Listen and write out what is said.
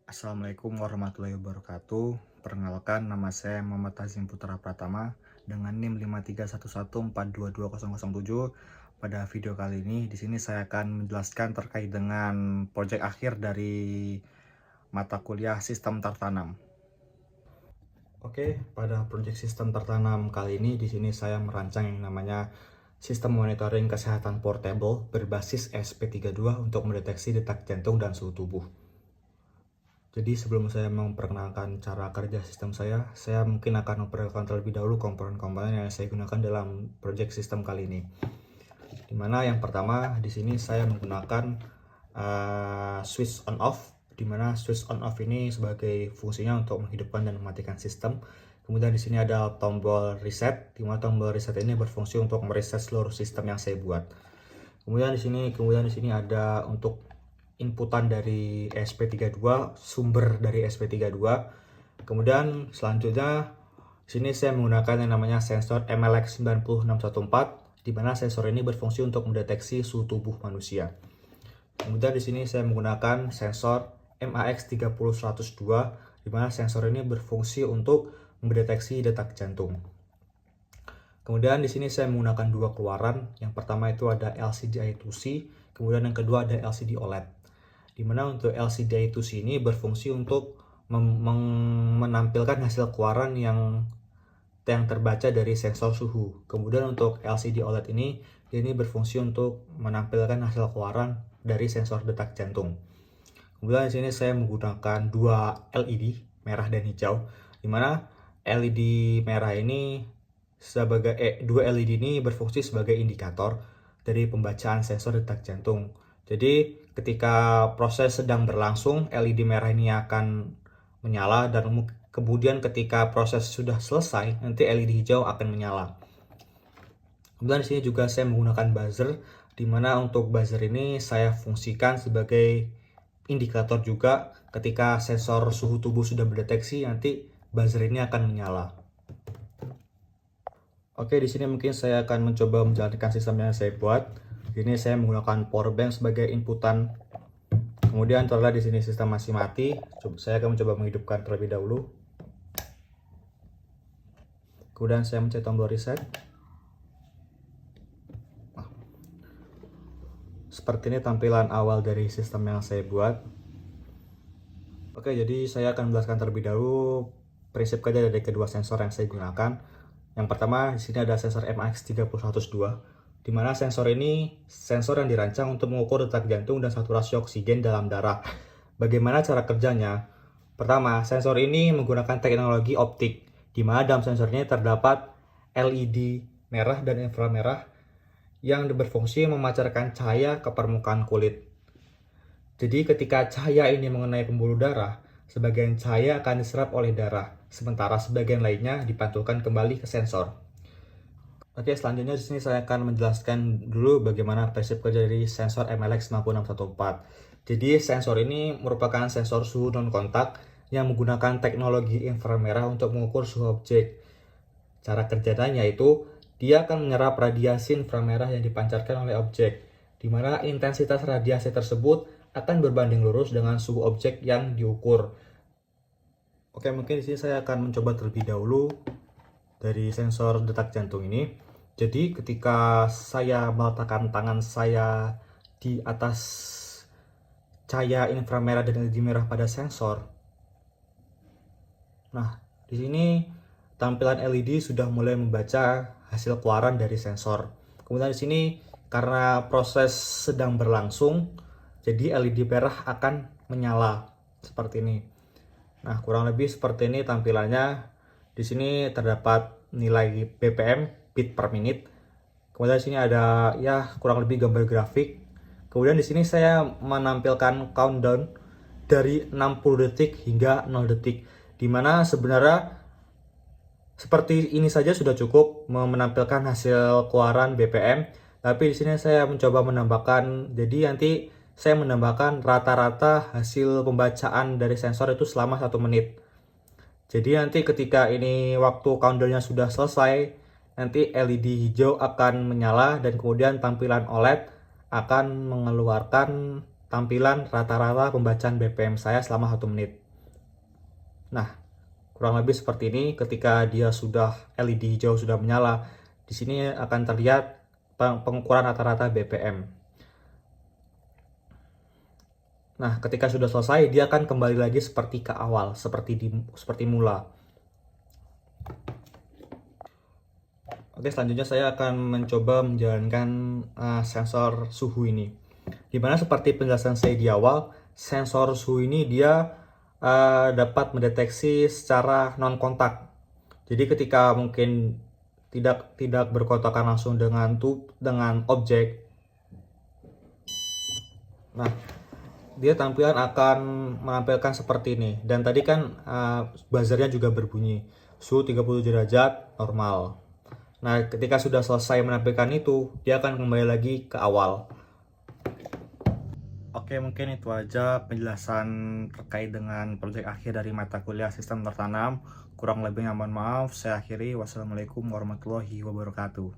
Assalamualaikum warahmatullahi wabarakatuh. Perkenalkan, nama saya Muhammad Tazim Putra Pratama dengan NIM 53114220007. Pada video kali ini, di sini saya akan menjelaskan terkait dengan proyek akhir dari mata kuliah Sistem Tertanam. Oke, pada proyek Sistem Tertanam kali ini, di sini saya merancang yang namanya Sistem Monitoring Kesehatan Portable berbasis SP32 untuk mendeteksi detak jantung dan suhu tubuh. Jadi sebelum saya memperkenalkan cara kerja sistem saya mungkin akan memperkenalkan terlebih dahulu komponen-komponen yang saya gunakan dalam project sistem kali ini. Dimana yang pertama di sini saya menggunakan switch on off, dimana switch on off ini sebagai fungsinya untuk menghidupkan dan mematikan sistem. Kemudian di sini ada tombol reset, dimana tombol reset ini berfungsi untuk mereset seluruh sistem yang saya buat. Kemudian di sini ada untuk inputan dari SP32, sumber dari SP32. Kemudian selanjutnya di sini saya menggunakan yang namanya sensor MLX90614, di mana sensor ini berfungsi untuk mendeteksi suhu tubuh manusia. Kemudian di sini saya menggunakan sensor MAX30102, di mana sensor ini berfungsi untuk mendeteksi detak jantung. Kemudian di sini saya menggunakan dua keluaran. Yang pertama itu ada LCD I2C, kemudian yang kedua ada LCD OLED. Dimana untuk LCD I2C ini berfungsi untuk menampilkan hasil keluaran yang terbaca dari sensor suhu. Kemudian untuk LCD OLED ini berfungsi untuk menampilkan hasil keluaran dari sensor detak jantung. Kemudian di sini saya menggunakan dua LED, merah dan hijau, dimana LED merah ini dua LED ini berfungsi sebagai indikator dari pembacaan sensor detak jantung. Jadi ketika proses sedang berlangsung, LED merah ini akan menyala, dan kemudian ketika proses sudah selesai, nanti LED hijau akan menyala. Kemudian di sini juga saya menggunakan buzzer, di mana untuk buzzer ini saya fungsikan sebagai indikator juga. Ketika sensor suhu tubuh sudah mendeteksi, nanti buzzer ini akan menyala. Oke, di sini mungkin saya akan mencoba menjalankan sistem yang saya buat. Ini saya menggunakan power bank sebagai inputan. Kemudian setelah di sini sistem masih mati, saya akan mencoba menghidupkan terlebih dahulu. Kemudian saya mencet tombol reset. Seperti ini tampilan awal dari sistem yang saya buat. Oke, jadi saya akan menjelaskan terlebih dahulu prinsip kerja dari kedua sensor yang saya gunakan. Yang pertama, di sini ada sensor MAX30102, di mana sensor ini sensor yang dirancang untuk mengukur detak jantung dan saturasi oksigen dalam darah. Bagaimana cara kerjanya? Pertama, sensor ini menggunakan teknologi optik, di mana dalam sensor ini terdapat LED merah dan inframerah yang berfungsi memancarkan cahaya ke permukaan kulit. Jadi ketika cahaya ini mengenai pembuluh darah, sebagian cahaya akan diserap oleh darah, sementara sebagian lainnya dipantulkan kembali ke sensor. Oke, selanjutnya di sini saya akan menjelaskan dulu bagaimana prinsip kerja dari sensor MLX90614. Jadi sensor ini merupakan sensor suhu non kontak yang menggunakan teknologi inframerah untuk mengukur suhu objek. Cara kerjanya yaitu dia akan menyerap radiasi inframerah yang dipancarkan oleh objek, di mana intensitas radiasi tersebut akan berbanding lurus dengan suhu objek yang diukur. Oke, mungkin di sini saya akan mencoba terlebih dahulu dari sensor detak jantung ini. Jadi ketika saya meletakkan tangan saya di atas cahaya inframerah dan LED merah pada sensor, nah di sini tampilan LED sudah mulai membaca hasil keluaran dari sensor. Kemudian di sini karena proses sedang berlangsung, jadi LED merah akan menyala seperti ini. Nah, kurang lebih seperti ini tampilannya. Di sini terdapat nilai BPM, bit per menit. Kemudian di sini ada ya kurang lebih gambar grafik. Kemudian di sini saya menampilkan countdown dari 60 detik hingga 0 detik. Dimana sebenarnya seperti ini saja sudah cukup menampilkan hasil keluaran BPM. Tapi di sini saya mencoba menambahkan, jadi nanti saya menambahkan rata-rata hasil pembacaan dari sensor itu selama 1 menit. Jadi nanti ketika ini waktu countdownnya sudah selesai, nanti LED hijau akan menyala dan kemudian tampilan OLED akan mengeluarkan tampilan rata-rata pembacaan BPM saya selama 1 menit. Nah, kurang lebih seperti ini. Ketika dia sudah LED hijau sudah menyala, di sini akan terlihat pengukuran rata-rata BPM. Nah, ketika sudah selesai, dia akan kembali lagi seperti ke awal, seperti mula. Oke, selanjutnya saya akan mencoba menjalankan sensor suhu ini. Dimana seperti penjelasan saya di awal, sensor suhu ini dia dapat mendeteksi secara non kontak. Jadi ketika mungkin tidak berkontakan langsung dengan objek, nah dia tampilan akan menampilkan seperti ini. Dan tadi kan buzzernya juga berbunyi suhu 37 derajat normal. Nah, ketika sudah selesai menampilkan itu, dia akan kembali lagi ke awal. Oke, mungkin itu aja penjelasan terkait dengan proyek akhir dari mata kuliah sistem tertanam. Kurang lebihnya mohon maaf. Saya akhiri. Wassalamualaikum warahmatullahi wabarakatuh.